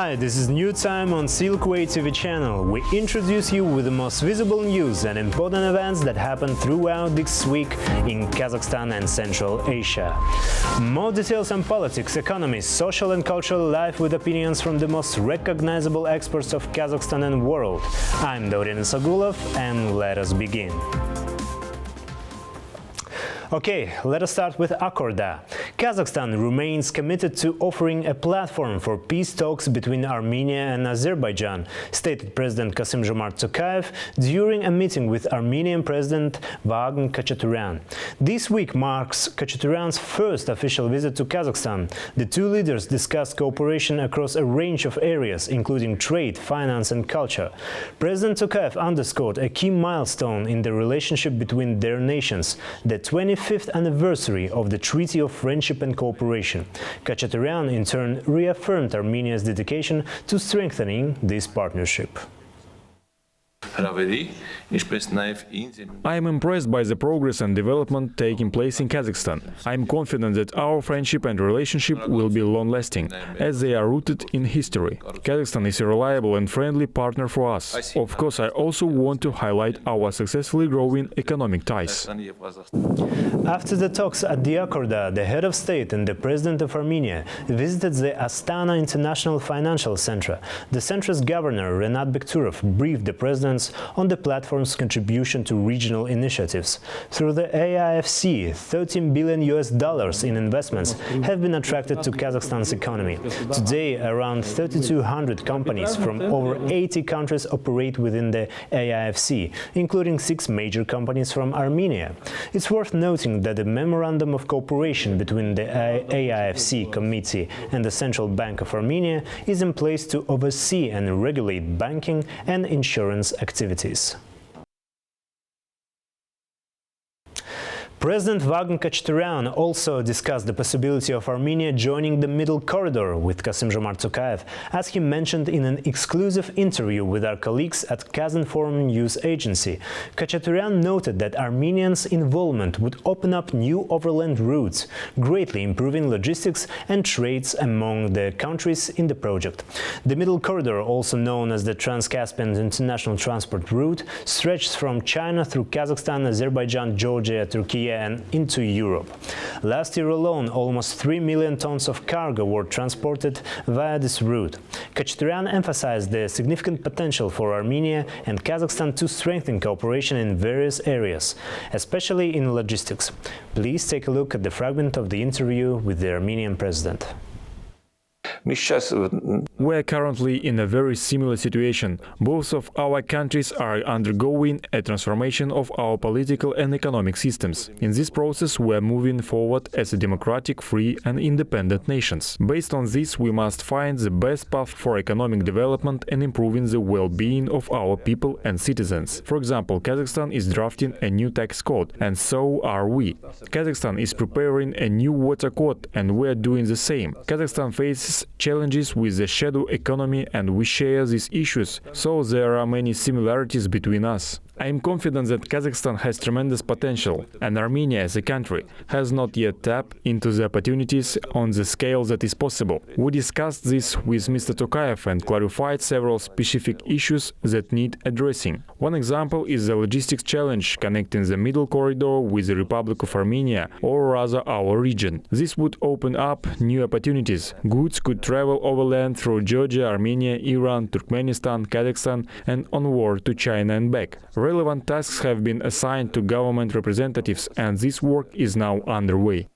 Hi, this is New Time on Silkway TV channel. We introduce you with the most visible news and important events that happen throughout this week in Kazakhstan and Central Asia. More details on politics, economy, social and cultural life with opinions from the most recognizable experts of Kazakhstan and world. I'm Dorian Sagulov and let us begin. Okay, let us start with Akorda. Kazakhstan remains committed to offering a platform for peace talks between Armenia and Azerbaijan, stated President Kassym-Jomart Tokayev during a meeting with Armenian President Vagan Khachaturian. This week marks Khachaturian's first official visit to Kazakhstan. The two leaders discussed cooperation across a range of areas, including trade, finance and culture. President Tokayev underscored a key milestone in the relationship between their nations, the 25th anniversary of the Treaty of Friendship and Cooperation. Khachaturian in turn reaffirmed Armenia's dedication to strengthening this partnership. I am impressed by the progress and development taking place in Kazakhstan. I am confident that our friendship and relationship will be long-lasting, as they are rooted in history. Kazakhstan is a reliable and friendly partner for us. Of course, I also want to highlight our successfully growing economic ties. After the talks at the Akorda, the head of state and the president of Armenia visited the Astana International Financial Center. The center's governor, Renat Bekturov, briefed the presidents on the platform's contribution to regional initiatives. Through the AIFC, $13 billion in investments have been attracted to Kazakhstan's economy. Today, around 3,200 companies from over 80 countries operate within the AIFC, including 6 major companies from Armenia. It's worth noting that the Memorandum of Cooperation between the AIFC Committee and the Central Bank of Armenia is in place to oversee and regulate banking and insurance activities. President Vagan Khachaturian also discussed the possibility of Armenia joining the Middle Corridor with Kassym-Jomart Tokayev, as he mentioned in an exclusive interview with our colleagues at BoM Forum news agency. Khachaturian noted that Armenians' involvement would open up new overland routes, greatly improving logistics and trades among the countries in the project. The Middle Corridor, also known as the Trans-Caspian International Transport Route, stretches from China through Kazakhstan, Azerbaijan, Georgia, Turkey and into Europe. Last year alone, almost 3 million tons of cargo were transported via this route. Khachaturian emphasized the significant potential for Armenia and Kazakhstan to strengthen cooperation in various areas, especially in logistics. Please take a look at the fragment of the interview with the Armenian president. We are currently in a very similar situation. Both of our countries are undergoing a transformation of our political and economic systems. In this process, we are moving forward as a democratic, free and independent nations. Based on this, we must find the best path for economic development and improving the well-being of our people and citizens. For example, Kazakhstan is drafting a new tax code, and so are we. Kazakhstan is preparing a new water code, and we are doing the same. Kazakhstan faces challenges with the shadow economy and we share these issues, so there are many similarities between us. I am confident that Kazakhstan has tremendous potential, and Armenia as a country has not yet tapped into the opportunities on the scale that is possible. We discussed this with Mr. Tokayev and clarified several specific issues that need addressing. One example is the logistics challenge connecting the Middle Corridor with the Republic of Armenia, or rather our region. This would open up new opportunities. Goods could travel overland through Georgia, Armenia, Iran, Turkmenistan, Kazakhstan and onward to China and back. Relevant tasks have been assigned to government representatives, and this work is now underway.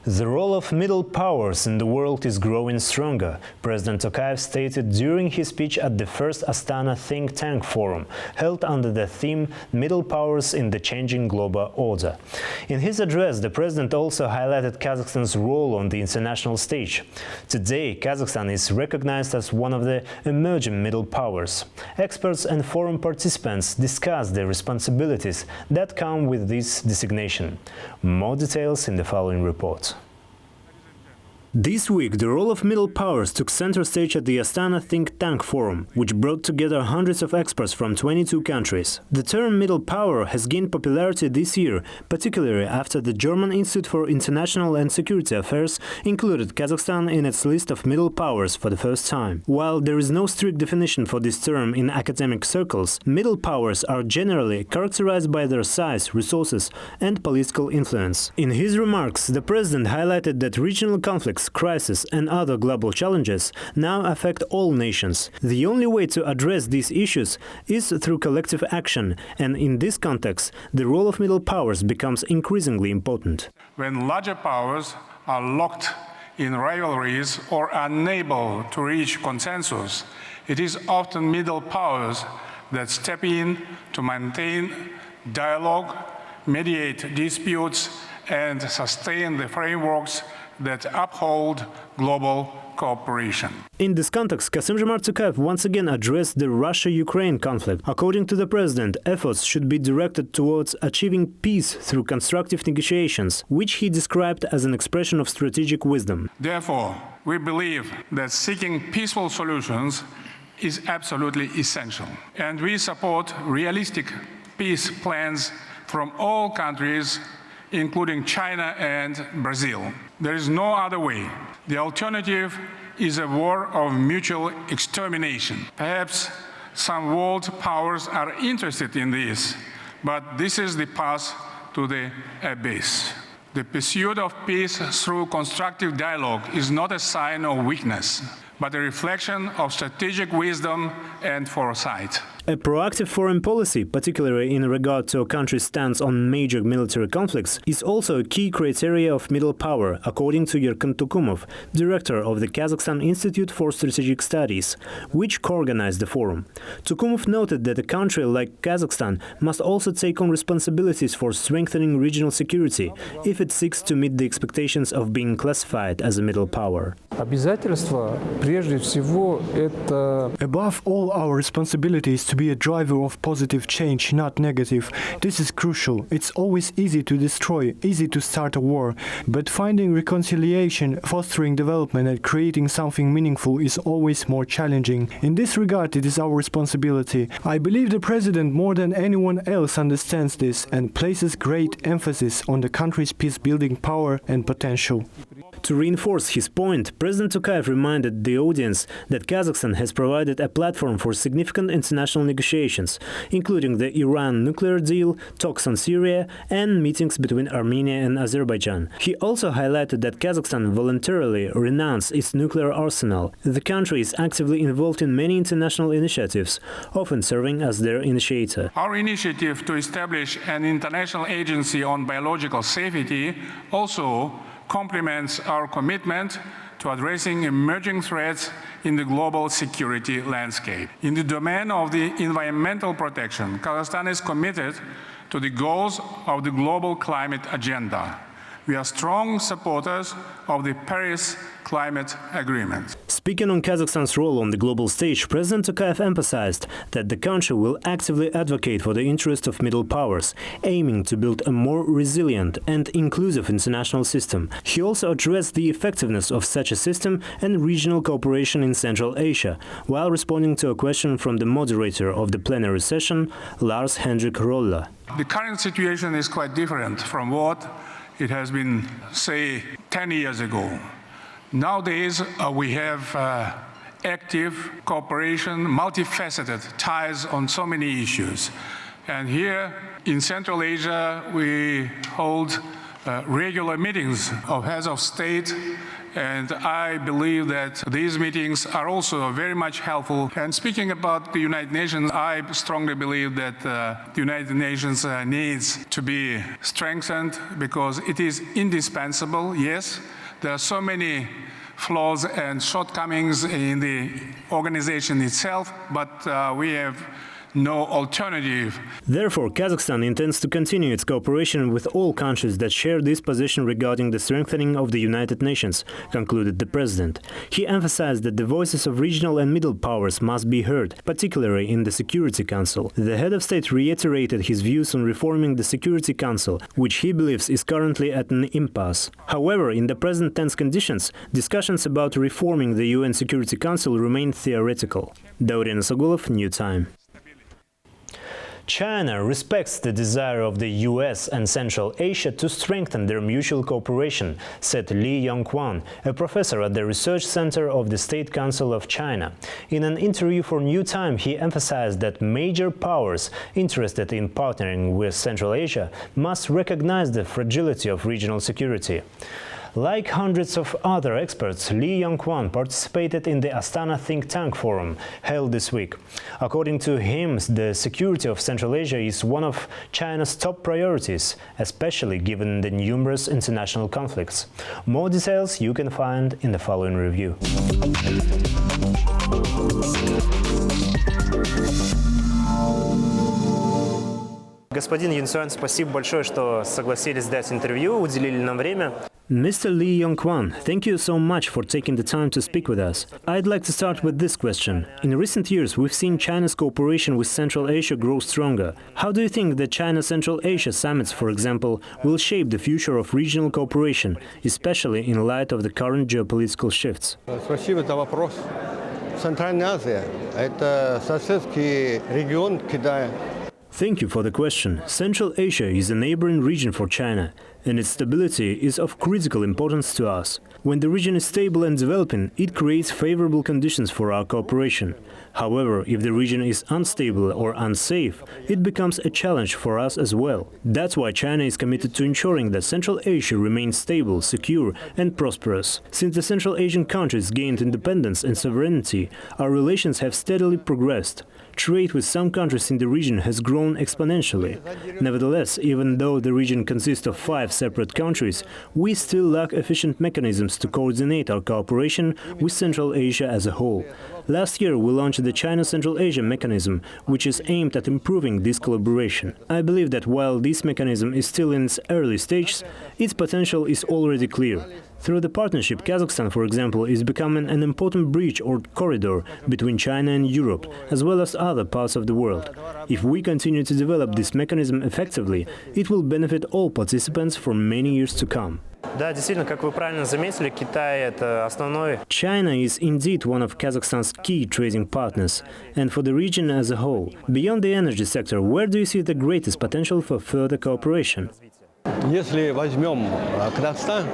The role of middle powers in the world is growing stronger, President Tokayev stated during his speech at the first Astana think tank forum, held under the theme Middle Powers in the Changing Global Order. In his address, the president also highlighted Kazakhstan's role on the international stage. Today, Kazakhstan is recognized as one of the emerging middle powers. Experts and forum participants discussed the responsibilities that come with this designation. More details in the following report. This week, the role of middle powers took center stage at the Astana think tank forum, which brought together hundreds of experts from 22 countries. The term middle power has gained popularity this year, particularly after the German Institute for International and Security Affairs included Kazakhstan in its list of middle powers for the first time. While there is no strict definition for this term in academic circles, middle powers are generally characterized by their size, resources, and political influence. In his remarks, the president highlighted that regional conflicts, crisis and other global challenges now affect all nations. The only way to address these issues is through collective action, and in this context, the role of middle powers becomes increasingly important. When larger powers are locked in rivalries or unable to reach consensus, it is often middle powers that step in to maintain dialogue, mediate disputes, and sustain the frameworks that uphold global cooperation. In this context, Kassym-Jomart Tokayev once again addressed the Russia-Ukraine conflict. According to the president, efforts should be directed towards achieving peace through constructive negotiations, which he described as an expression of strategic wisdom. Therefore, we believe that seeking peaceful solutions is absolutely essential, and we support realistic peace plans from all countries, including China and Brazil. There is no other way. The alternative is a war of mutual extermination. Perhaps some world powers are interested in this, but this is the path to the abyss. The pursuit of peace through constructive dialogue is not a sign of weakness, but a reflection of strategic wisdom and foresight. A proactive foreign policy, particularly in regard to a country's stance on major military conflicts, is also a key criteria of middle power, according to Yerkin Tukumov, director of the Kazakhstan Institute for Strategic Studies, which co-organized the forum. Tukumov noted that a country like Kazakhstan must also take on responsibilities for strengthening regional security if it seeks to meet the expectations of being classified as a middle power. Above all, our responsibility is to be a driver of positive change, not negative. This is crucial. It's always easy to destroy, easy to start a war, but finding reconciliation, fostering development and creating something meaningful is always more challenging. In this regard, it is our responsibility. I believe the president more than anyone else understands this and places great emphasis on the country's peace-building power and potential. To reinforce his point, President Tokayev reminded the audience that Kazakhstan has provided a platform for significant international negotiations, including the Iran nuclear deal, talks on Syria, and meetings between Armenia and Azerbaijan. He also highlighted that Kazakhstan voluntarily renounced its nuclear arsenal. The country is actively involved in many international initiatives, often serving as their initiator. Our initiative to establish an international agency on biological safety also complements our commitment to addressing emerging threats in the global security landscape. In the domain of the environmental protection, Kazakhstan is committed to the goals of the global climate agenda. We are strong supporters of the Paris Climate Agreement. Speaking on Kazakhstan's role on the global stage, President Tokayev emphasized that the country will actively advocate for the interests of middle powers, aiming to build a more resilient and inclusive international system. He also addressed the effectiveness of such a system and regional cooperation in Central Asia, while responding to a question from the moderator of the plenary session, Lars Hendrik Rolla. The current situation is quite different from what it has been, say, 10 years ago. Nowadays, we have active cooperation, multifaceted ties on so many issues. And here in Central Asia, we hold regular meetings of heads of state, and I believe that these meetings are also very much helpful. And speaking about the United Nations, I strongly believe that the United Nations needs to be strengthened because it is indispensable. Yes, there are so many flaws and shortcomings in the organization itself, but we have no alternative. Therefore, Kazakhstan intends to continue its cooperation with all countries that share this position regarding the strengthening of the United Nations, concluded the president. He emphasized that the voices of regional and middle powers must be heard, particularly in the Security Council. The head of state reiterated his views on reforming the Security Council, which he believes is currently at an impasse. However, in the present tense conditions, discussions about reforming the UN Security Council remain theoretical. Daurian Sogulov, New Time. China respects the desire of the US and Central Asia to strengthen their mutual cooperation, said Li Yongquan, a professor at the Research Center of the State Council of China. In an interview for New Time, he emphasized that major powers interested in partnering with Central Asia must recognize the fragility of regional security. Like hundreds of other experts, Li Yongquan participated in the Astana think tank forum held this week. According to him, the security of Central Asia is one of China's top priorities, especially given the numerous international conflicts. More details you can find in the following review. Господин Юнсуан, спасибо большое, что согласились дать интервью, уделили нам время. Mr. Li Yongquan, thank you so much for taking the time to speak with us. I'd like to start with this question. In recent years, we've seen China's cooperation with Central Asia grow stronger. How do you think that China-Central Asia summits, for example, will shape the future of regional cooperation, especially in light of the current geopolitical shifts? Спасибо за вопрос. Центральная Азия – это соседский регион Китая. Thank you for the question. Central Asia is a neighboring region for China, and its stability is of critical importance to us. When the region is stable and developing, it creates favorable conditions for our cooperation. However, if the region is unstable or unsafe, it becomes a challenge for us as well. That's why China is committed to ensuring that Central Asia remains stable, secure and prosperous. Since the Central Asian countries gained independence and sovereignty, our relations have steadily progressed. Trade with some countries in the region has grown exponentially. Nevertheless, even though the region consists of 5 separate countries, we still lack efficient mechanisms to coordinate our cooperation with Central Asia as a whole. Last year, we launched the China-Central Asia mechanism, which is aimed at improving this collaboration. I believe that while this mechanism is still in its early stages, its potential is already clear. Through the partnership, Kazakhstan, for example, is becoming an important bridge or corridor between China and Europe, as well as other parts of the world. If we continue to develop this mechanism effectively, it will benefit all participants for many years to come. Да, действительно, как вы правильно заметили, Китай – это основной. China is indeed one of Kazakhstan's key trading partners, and for the region as a whole. Beyond the energy sector, where do you see the greatest potential for further cooperation? Если возьмем Казахстан,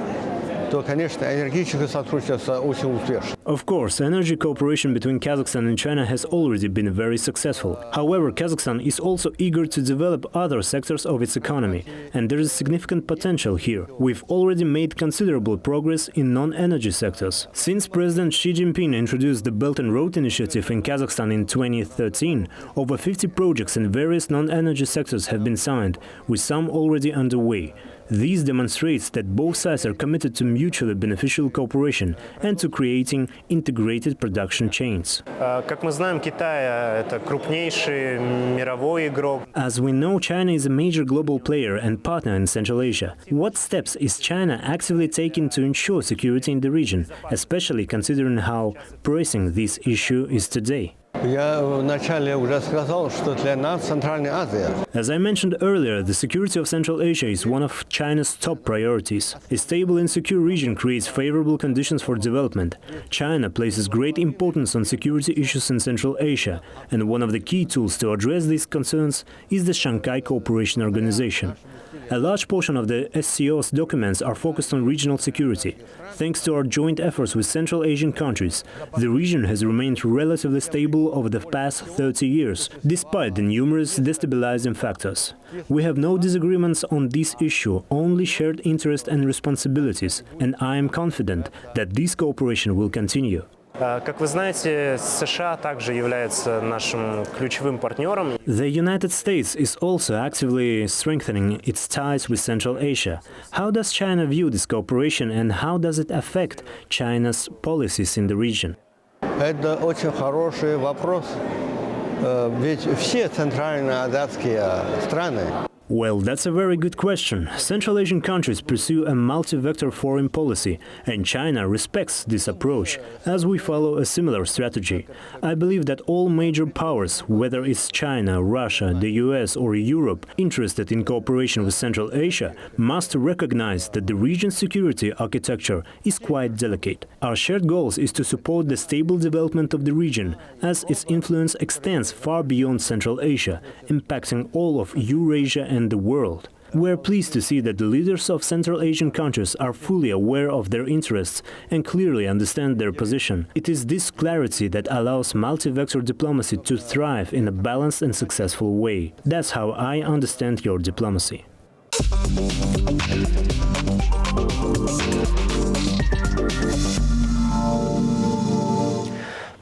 то, конечно, энергетическое сотрудничество очень успешно. Of course, energy cooperation between Kazakhstan and China has already been very successful. However, Kazakhstan is also eager to develop other sectors of its economy, and there is significant potential here. We've already made considerable progress in non-energy sectors. Since President Xi Jinping introduced the Belt and Road Initiative in Kazakhstan in 2013, over 50 projects in various non-energy sectors have been signed, with some already underway. This demonstrates that both sides are committed to mutually beneficial cooperation and to creating integrated production chains. Как мы знаем, Китай – это крупнейший мировой игрок. As we know, China is a major global player and partner in Central Asia. What steps is China actively taking to ensure security in the region, especially considering how pressing this issue is today? Я вначале уже сказал, что для нас Центральная Азия. As I mentioned earlier, the security of Central Asia is one of China's top priorities. A stable and secure region creates favorable conditions for development. China places great importance on security issues in Central Asia, and one of the key tools to address these concerns is the Shanghai Cooperation Organization. A large portion of the SCO's documents are focused on regional security. Thanks to our joint efforts with Central Asian countries, the region has remained relatively stable over the past 30 years, despite the numerous destabilizing factors. We have no disagreements on this issue, only shared interest and responsibilities, and I am confident that this cooperation will continue. Как вы знаете, США также является нашим ключевым партнером. The United States is also actively strengthening its ties with Central Asia. How does China view this cooperation and how does it affect China's policies in the region? Это очень хороший вопрос. ведь все центральноазиатские страны. Well, that's a very good question. Central Asian countries pursue a multi-vector foreign policy, and China respects this approach, as we follow a similar strategy. I believe that all major powers, whether it's China, Russia, the US or Europe, interested in cooperation with Central Asia, must recognize that the region's security architecture is quite delicate. Our shared goal is to support the stable development of the region, as its influence extends far beyond Central Asia, impacting all of Eurasia and the world. We are pleased to see that the leaders of Central Asian countries are fully aware of their interests and clearly understand their position. It is this clarity that allows multi-vector diplomacy to thrive in a balanced and successful way. That's how I understand your diplomacy.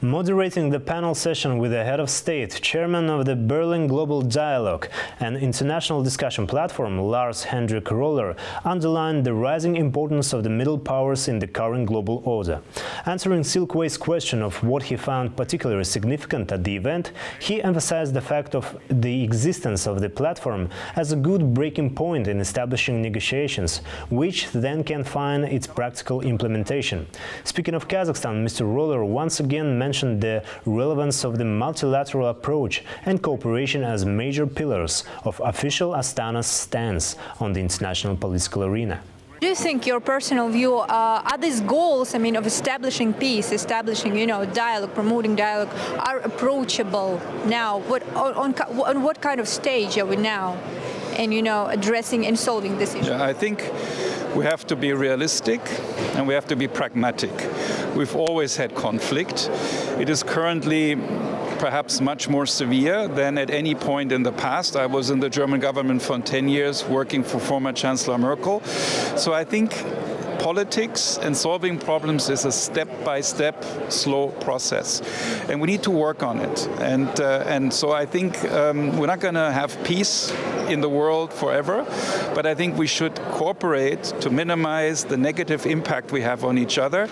Moderating the panel session with the head of state, chairman of the Berlin Global Dialogue, an international discussion platform, Lars Hendrik Roller, underlined the rising importance of the middle powers in the current global order. Answering Silkway's question of what he found particularly significant at the event, he emphasized the fact of the existence of the platform as a good breaking point in establishing negotiations, which then can find its practical implementation. Speaking of Kazakhstan, Mr. Roller once again mentioned the relevance of the multilateral approach and cooperation as major pillars of official Astana's stance on the international political arena. Do you think, your personal view, are these goals, of establishing peace, establishing, dialogue, promoting dialogue, are approachable now? On what kind of stage are we now in, addressing and solving this issue? Yeah, I think we have to be realistic and we have to be pragmatic. We've always had conflict. It is currently perhaps much more severe than at any point in the past. I was in the German government for 10 years working for former Chancellor Merkel. So I think politics and solving problems is a step-by-step, slow process. And we need to work on it. And so I think we're not going to have peace in the world forever, but I think we should cooperate to minimize the negative impact we have on each other.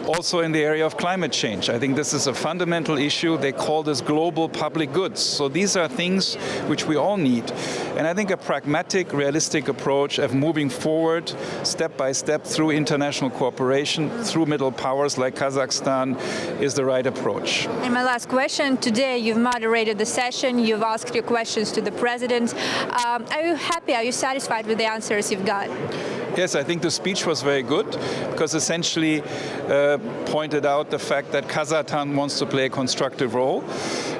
Also in the area of climate change. I think this is a fundamental issue. They call this global public goods. So these are things which we all need. And I think a pragmatic, realistic approach of moving forward step by step through international cooperation, through middle powers like Kazakhstan, is the right approach. And my last question, today you've moderated the session, you've asked your questions to the president. Are you happy, are you satisfied with the answers you've got? Yes, I think the speech was very good because essentially pointed out the fact that Kazakhstan wants to play a constructive role.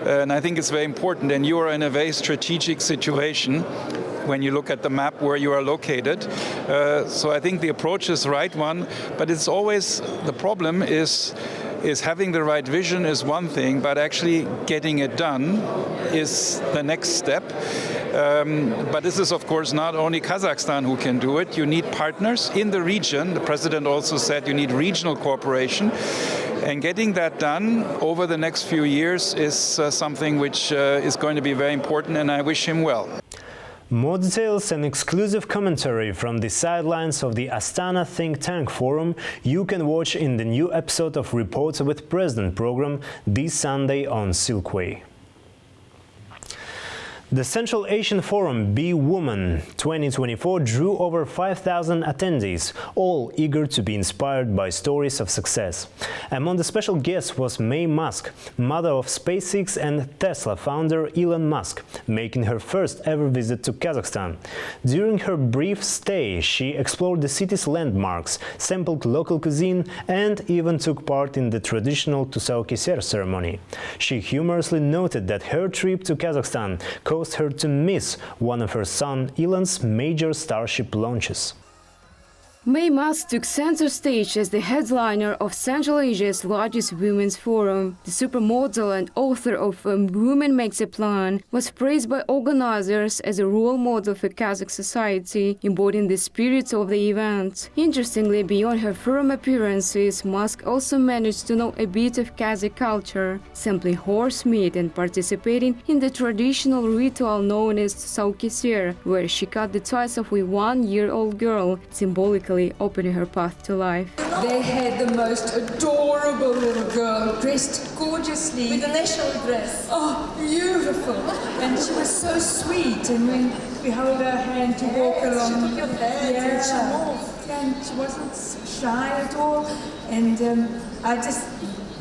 And I think it's very important. And you are in a very strategic situation when you look at the map where you are located. So I think the approach is the right one, but it's always, the problem is having the right vision is one thing, but actually getting it done is the next step. But this is, of course, not only Kazakhstan who can do it. You need partners in the region. The president also said you need regional cooperation. And getting that done over the next few years is something which is going to be very important, and I wish him well. More details and exclusive commentary from the sidelines of the Astana Think Tank Forum you can watch in the new episode of Reports with President program this Sunday on Silkway. The Central Asian Forum BoM 2024 drew over 5,000 attendees, all eager to be inspired by stories of success. Among the special guests was May Musk, mother of SpaceX and Tesla founder Elon Musk, making her first ever visit to Kazakhstan. During her brief stay, she explored the city's landmarks, sampled local cuisine, and even took part in the traditional Tusao ceremony. She humorously noted that her trip to Kazakhstan caused her to miss one of her son Elon's major Starship launches. May Musk took center stage as the headliner of Central Asia's largest women's forum. The supermodel and author of Woman Makes a Plan was praised by organizers as a role model for Kazakh society, embodying the spirit of the event. Interestingly, beyond her forum appearances, Musk also managed to know a bit of Kazakh culture, sampling horse meat and participating in the traditional ritual known as Tusao, where she cut the twice of a one-year-old girl, symbolically practically opening her path to life. They had the most adorable little girl, dressed gorgeously. With the national dress. Oh, beautiful. And she was so sweet. And when we held her hand to walk along, she took your hand and she moved. And she wasn't shy at all. And I just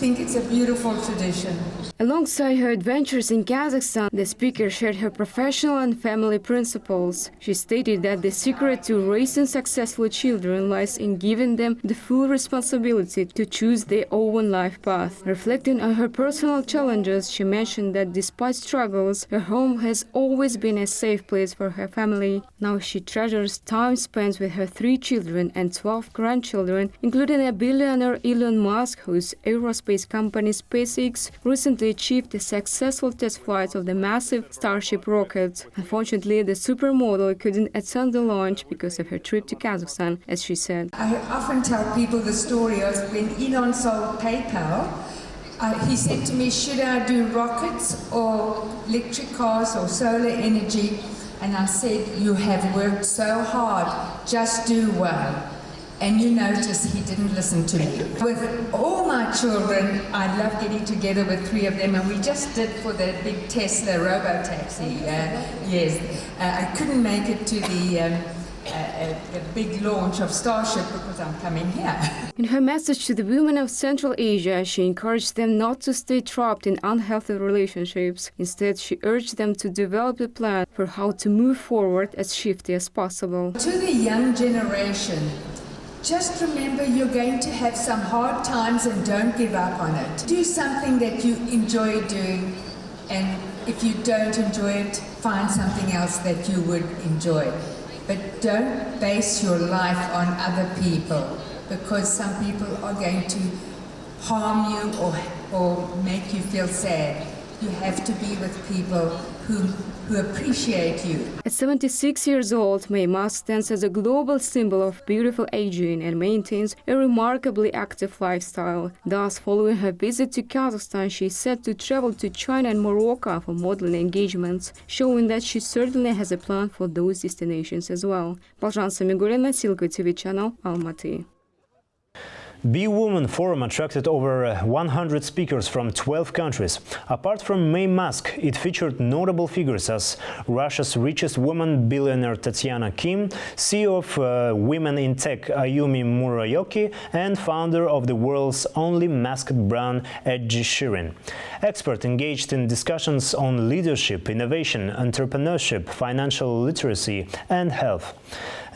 think it's a beautiful tradition. Alongside her adventures in Kazakhstan, the speaker shared her professional and family principles. She stated that the secret to raising successful children lies in giving them the full responsibility to choose their own life path. Reflecting on her personal challenges, she mentioned that despite struggles, her home has always been a safe place for her family. Now she treasures time spent with her 3 children and 12 grandchildren, including a billionaire Elon Musk, whose aerospace company SpaceX recently achieved the successful test flights of the massive Starship rocket. Unfortunately, the supermodel couldn't attend the launch because of her trip to Kazakhstan, as she said. I often tell people the story of when Elon sold PayPal. He said to me, should I do rockets or electric cars or solar energy? And I said, you have worked so hard, just do one. And you notice he didn't listen to me. With all my children, I love getting together with 3 of them, and we just did for the big Tesla Robotaxi. Yes, I couldn't make it to the big launch of Starship because I'm coming here. In her message to the women of Central Asia, she encouraged them not to stay trapped in unhealthy relationships. Instead, she urged them to develop a plan for how to move forward as swiftly as possible. To the young generation, just remember you're going to have some hard times and don't give up on it. Do something that you enjoy doing, and if you don't enjoy it, find something else that you would enjoy. But don't base your life on other people, because some people are going to harm you or make you feel sad. You have to be with people who appreciate you. At 76 years old, May Musk stands as a global symbol of beautiful aging and maintains a remarkably active lifestyle. Thus, following her visit to Kazakhstan, she is set to travel to China and Morocco for modeling engagements, showing that she certainly has a plan for those destinations as well. Balzhan Samigulina, Silko TV channel, Almaty. BoM Forum attracted over 100 speakers from 12 countries. Apart from May Musk, it featured notable figures as Russia's richest woman, billionaire Tatiana Kim, CEO of Women in Tech Ayumi Murayoki, and founder of the world's only masked brand Ed Sheeran. Experts engaged in discussions on leadership, innovation, entrepreneurship, financial literacy, and health.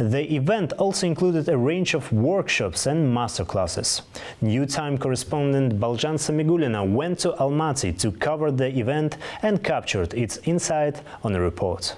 The event also included a range of workshops and masterclasses. New Time correspondent Balzhan Samigulina went to Almaty to cover the event and captured its insight on a report.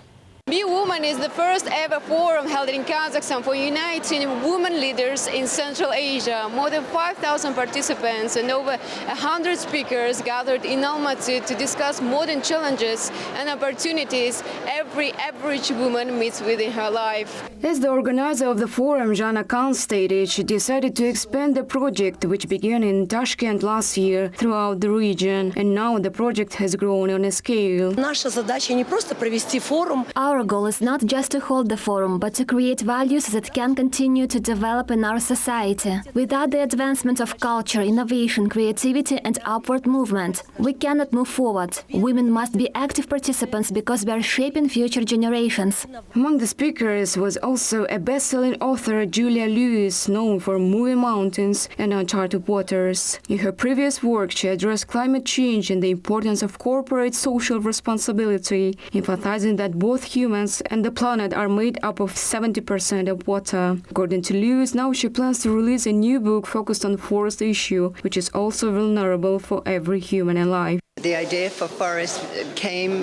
BoM is the first ever forum held in Kazakhstan for uniting women leaders in Central Asia. More than 5,000 participants and over 100 speakers gathered in Almaty to discuss modern challenges and opportunities every average woman meets with in her life. As the organizer of the forum, Jana Khan stated, she decided to expand the project, which began in Tashkent last year, throughout the region. And now the project has grown on a scale. Наша задача не просто провести форум. Our goal is not just to hold the forum, but to create values that can continue to develop in our society. Without the advancement of culture, innovation, creativity, and upward movement, we cannot move forward. Women must be active participants because we are shaping future generations. Among the speakers was also a best-selling author, Julia Lewis, known for moving mountains and uncharted waters. In her previous work, she addressed climate change and the importance of corporate social responsibility, emphasizing that both humans and the planet are made up of 70% of water. According to Lewis, now she plans to release a new book focused on the forest issue, which is also vulnerable for every human alive. The idea for forest came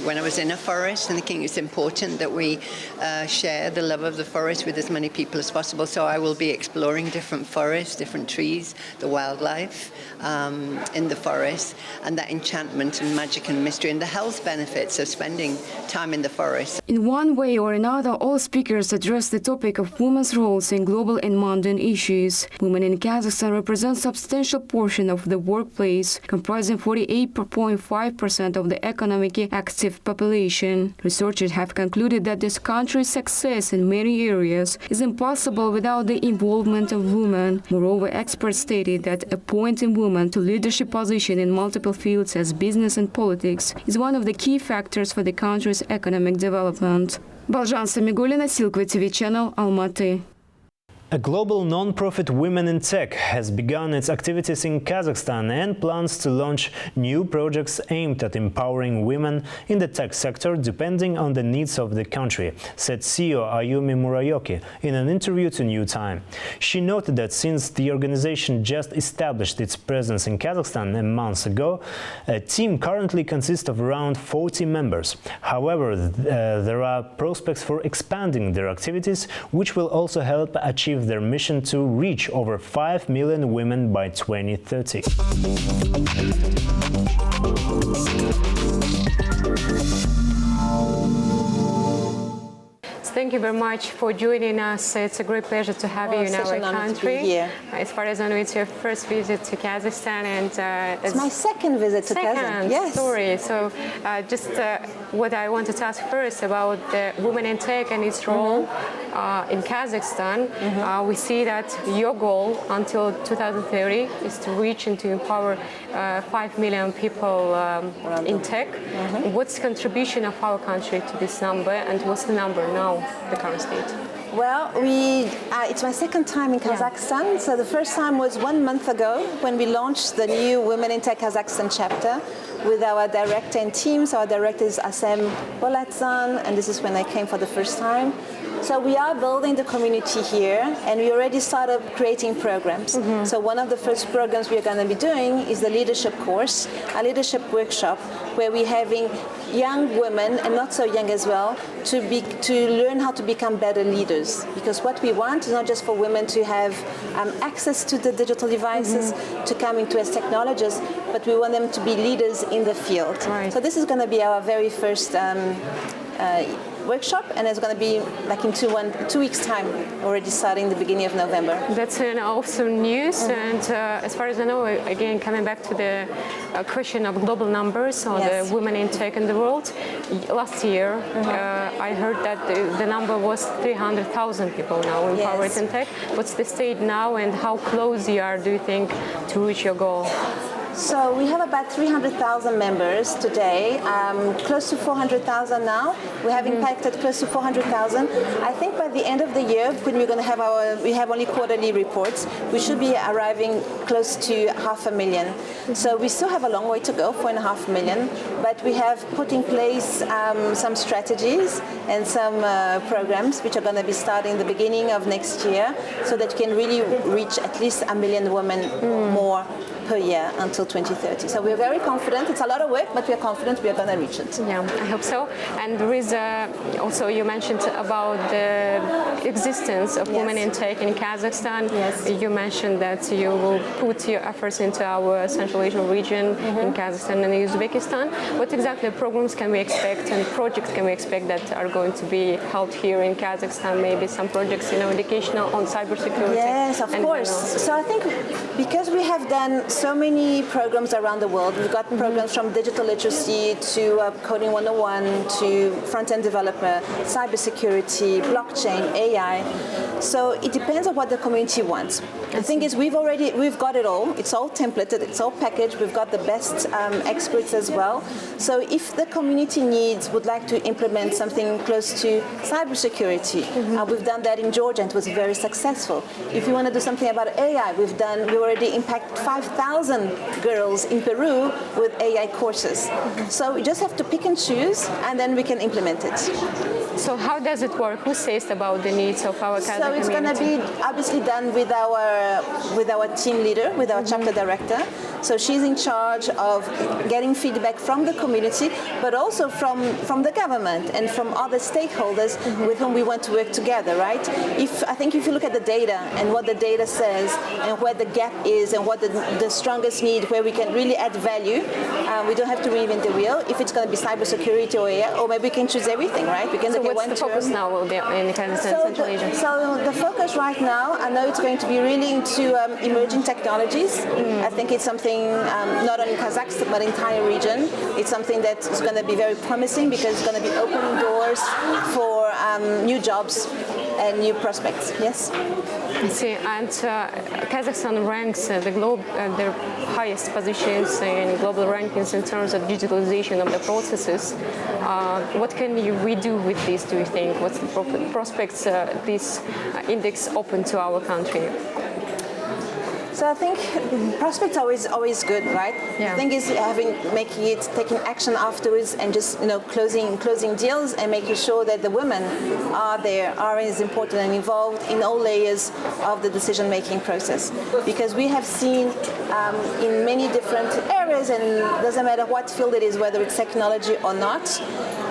when I was in a forest, and I think it's important that we share the love of the forest with as many people as possible. So I will be exploring different forests, different trees, the wildlife in the forest, and that enchantment and magic and mystery and the health benefits of spending time in the forest. In one way or another, all speakers addressed the topic of women's roles in global and mundane issues. Women in Kazakhstan represent a substantial portion of the workplace, comprising 48% 8.5% of the economically active population. Researchers have concluded that this country's success in many areas is impossible without the involvement of women. Moreover, experts stated that appointing women to leadership positions in multiple fields as business and politics is one of the key factors for the country's economic development. Balzhan Samigulina, Silkva TV channel, Almaty. A global non-profit Women in Tech has begun its activities in Kazakhstan and plans to launch new projects aimed at empowering women in the tech sector depending on the needs of the country, said CEO Ayumi Murayoki in an interview to New Time. She noted that since the organization just established its presence in Kazakhstan a month ago, a team currently consists of around 40 members. However, there are prospects for expanding their activities, which will also help achieve their mission to reach over 5 million women by 2030. Thank you very much for joining us. It's a great pleasure to have you in our country. As far as I know, it's your first visit to Kazakhstan, and it's my second visit to Kazakhstan. Yes. Story. So, just what I wanted to ask first about the Women in Tech and its role in Kazakhstan. We see that your goal until 2030 is to reach and to empower 5 million people in tech. What's the contribution of our country to this number, and what's the number now, the current state? Well, it's my second time in Kazakhstan. Yeah. So the first time was 1 month ago when we launched the new Women in Tech Kazakhstan chapter with our director and team. So our director is Asem Bolatsan, and this is when I came for the first time. So we are building the community here, and we already started creating programs. So one of the first programs we are going to be doing is the leadership course, a leadership workshop, where we're having young women, and not so young as well, to learn how to become better leaders. Because what we want is not just for women to have access to the digital devices, to come into as technologists, but we want them to be leaders in the field. Right. So this is going to be our very first workshop, and it's going to be like in 2 weeks' time, already starting the beginning of November. That's an awesome news. And as far as I know, again, coming back to the question of global numbers or the women in tech in the world, last year I heard that the number was 300,000 people now empowered in tech. What's the state now, and how close you are, do you think, to reach your goal? So we have about 300,000 members today, close to 400,000 now. We have impacted close to 400,000. I think by the end of the year, when we're going to have we have only quarterly reports, we should be arriving close to 500,000. So we still have a long way to go, 4.5 million, but we have put in place some strategies and some programs which are going to be starting the beginning of next year, so that we can really reach at least 1 million women more per year until 2030. So we're very confident. It's a lot of work, but we're confident we are going to reach it. Yeah, I hope so. And there is also, you mentioned about the existence of women in tech in Kazakhstan. Yes. You mentioned that you will put your efforts into our Central Asian region in Kazakhstan and Uzbekistan. What exactly programs can we expect and projects can we expect that are going to be held here in Kazakhstan? Maybe some projects, educational on cybersecurity. Yes, of course. So I think because we have done so many programs around the world. We've got programs from digital literacy to coding 101 to front-end developer, cybersecurity, blockchain, AI. So it depends on what the community wants. The thing is, we've got it all. It's all templated. It's all packaged. We've got the best experts as well. So if the community would like to implement something close to cybersecurity, we've done that in Georgia and it was very successful. If you want to do something about AI, we already impacted 5,000 girls in Peru with AI courses. So we just have to pick and choose, and then we can implement it. So how does it work? Who says about the needs of our Kazakh community? So it's going to be obviously done with our team leader, with our chapter director. So she's in charge of getting feedback from the community, but also from the government and from other stakeholders with whom we want to work together, right? I think if you look at the data and what the data says and where the gap is and what the strongest need, where we can really add value, we don't have to reinvent the wheel. If it's going to be cybersecurity or AI, or maybe we can choose everything, right? We can look at what's the focus now will be in Kazakhstan, Central Asia? So the focus right now, I know it's going to be really into emerging technologies. I think it's something happening not only in Kazakhstan but entire region. It's something that is going to be very promising because it's going to be opening doors for new jobs and new prospects. Yes. See, and Kazakhstan ranks the globe their highest positions in global rankings in terms of digitalization of the processes. What can we do with this? Do you think? What's the prospects this index open to our country? So I think prospects are always good, right? Yeah. The thing is taking action afterwards and just closing deals and making sure that the women are as important and involved in all layers of the decision-making process. Because we have seen in many different areas, and it doesn't matter what field it is, whether it's technology or not,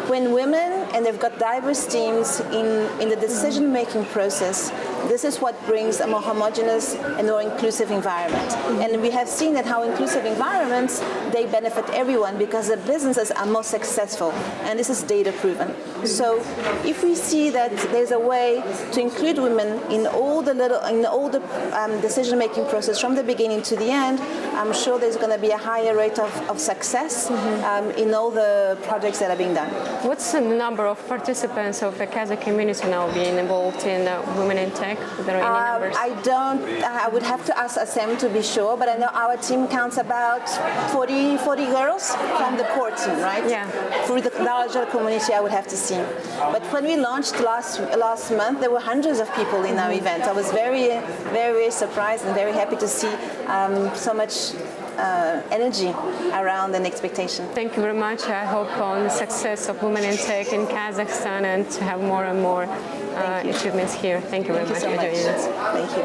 when women and they've got diverse teams in the decision-making process, this is what brings a more homogeneous and more inclusive environment. And we have seen that how inclusive environments, they benefit everyone because the businesses are more successful. And this is data proven. So if we see that there's a way to include women in all the decision-making process from the beginning to the end, I'm sure there's going to be a higher rate of success in all the projects that are being done. What's the number of participants of the Kazakh community now being involved in women in tech? Are there any numbers? I would have to ask Assem to be sure, but I know our team counts about 40 girls from the core team, right? Yeah. For the larger community, I would have to see. But when we launched last month, there were hundreds of people in our event. I was very, very surprised and very happy to see so much energy around and expectation. Thank you very much. I hope on the success of women in tech in Kazakhstan and to have more and more achievements here. Thank you very much for joining us. Thank you.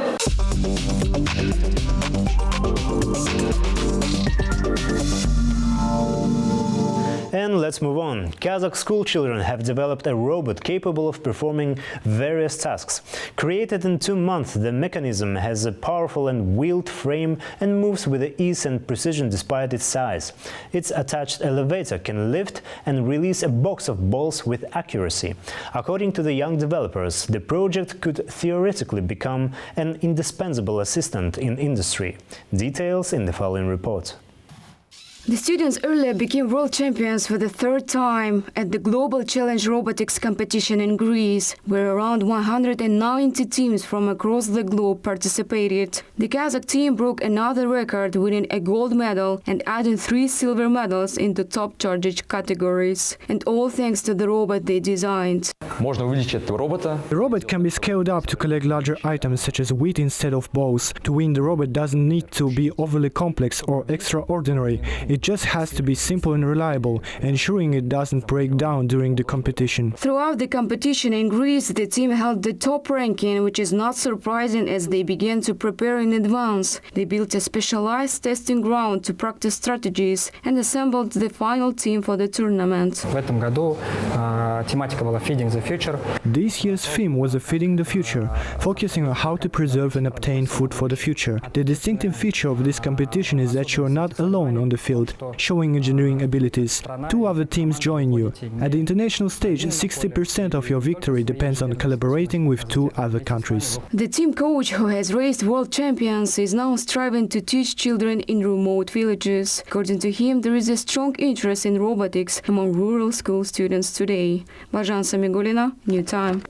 And let's move on. Kazakh school children have developed a robot capable of performing various tasks. Created in 2 months, the mechanism has a powerful and wheeled frame and moves with ease and precision despite its size. Its attached elevator can lift and release a box of balls with accuracy. According to the young developers, the project could theoretically become an indispensable assistant in industry. Details in the following report. The students earlier became world champions for the 3rd time at the Global Challenge Robotics competition in Greece, where around 190 teams from across the globe participated. The Kazakh team broke another record, winning a gold medal and adding 3 silver medals in the top charged categories. And all thanks to the robot they designed. The robot can be scaled up to collect larger items such as wheat instead of balls. To win, the robot doesn't need to be overly complex or extraordinary. It just has to be simple and reliable, ensuring it doesn't break down during the competition. Throughout the competition in Greece, the team held the top ranking, which is not surprising as they began to prepare in advance. They built a specialized testing ground to practice strategies and assembled the final team for the tournament. This year's theme was Feeding the Future, focusing on how to preserve and obtain food for the future. The distinctive feature of this competition is that you are not alone on the field, showing engineering abilities. 2 other teams join you. At the international stage, 60% of your victory depends on collaborating with 2 other countries. The team coach, who has raised world champions, is now striving to teach children in remote villages. According to him, there is a strong interest in robotics among rural school students today. Bajan Samigulina, New Time.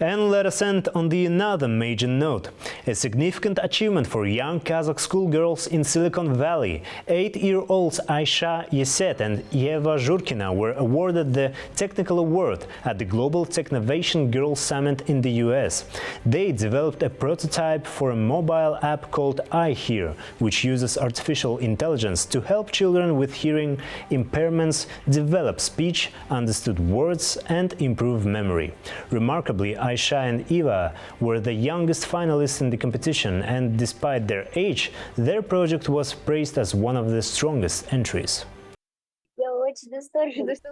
And let us end on another major note. A significant achievement for young Kazakh schoolgirls in Silicon Valley. 8-year-olds Aisha Yeset and Eva Zhurkina were awarded the Technical Award at the Global Technovation Girls Summit in the US. They developed a prototype for a mobile app called iHear, which uses artificial intelligence to help children with hearing impairments develop speech, understood words, and improve memory. Remarkably, Aisha and Eva were the youngest finalists in the competition, and despite their age, their project was praised as one of the strongest entries.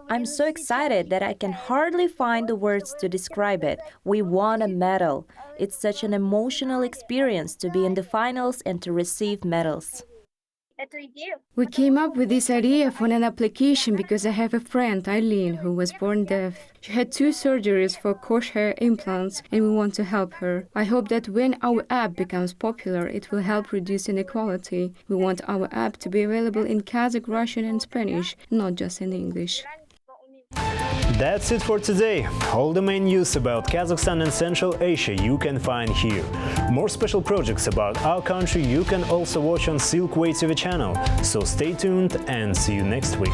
I'm so excited that I can hardly find the words to describe it. We won a medal. It's such an emotional experience to be in the finals and to receive medals. We came up with this idea for an application because I have a friend, Eileen, who was born deaf. She had 2 surgeries for cochlear implants and we want to help her. I hope that when our app becomes popular, it will help reduce inequality. We want our app to be available in Kazakh, Russian and Spanish, not just in English. That's it for today. All the main news about Kazakhstan and Central Asia you can find here. More special projects about our country you can also watch on Silkway TV channel. So stay tuned and see you next week.